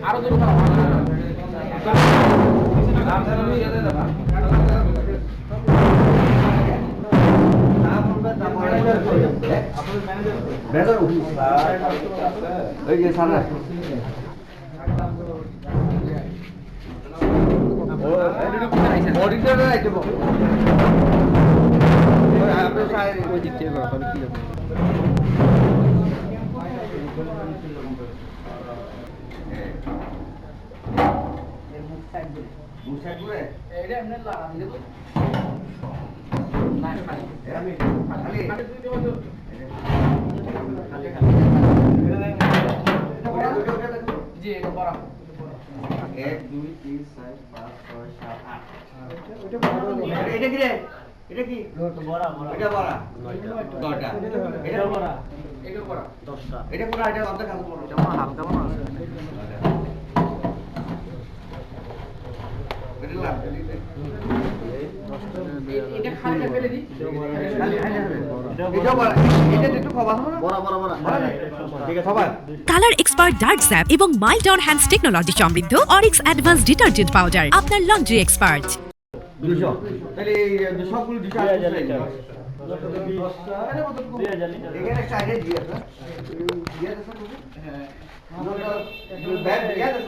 আরো দূর জি এটা বড় 1 2 3 4 5 6 7 8 এটা কি রে এটা কি বড়া এটা বড়া 9টা এটা বড়া এটা বড়া 10টা এটা পুরো এটা অর্ধেক হালকা বড় এটা হালকা বড় আছে এটা লাভ এটা খালি ফেলে দি এটা বড়া এটা একটু খাওয়া না বড়া ঠিক আছে সবাই কালার এক্সপার্ট ডার্ক স্যাপ এবং মাইল্ড অন হ্যান্ডস টেকনোলজি সমৃদ্ধ অরিক্স অ্যাডভান্স ডিটারজেন্ট পাউডার আপনার লন্ড্রি এক্সপার্ট 200 তাহলে সবগুলো 200 লিটার 2000 লিটার এখানে একটা আইডিয়া দিয়ে আছে দিয়ে আছে হ্যাঁ ব্যাগ দিয়ে আছে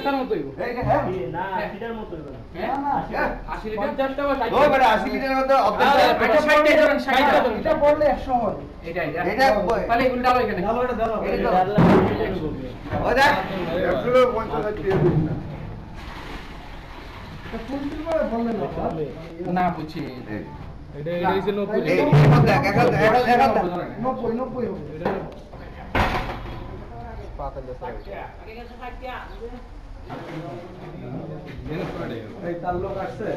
স্যার মতো হইব এইটা হ্যাঁ না 80 লিটার মতো হইব হ্যাঁ না 80 লিটার 50 টাকা 60 ওই বড় 80 লিটারের মধ্যে অর্ধেক এটা 60 টাকা এটা পড়লে 100 হয় এটা তাহলে এগুলো ডালো এখানে ডালো ওই দেখ 150 দিয়ে দিন না বুঝছি এটা হইছে 90 এই দেখ এখন দেখ 90 হবে পাতা এই তার লোক আসছে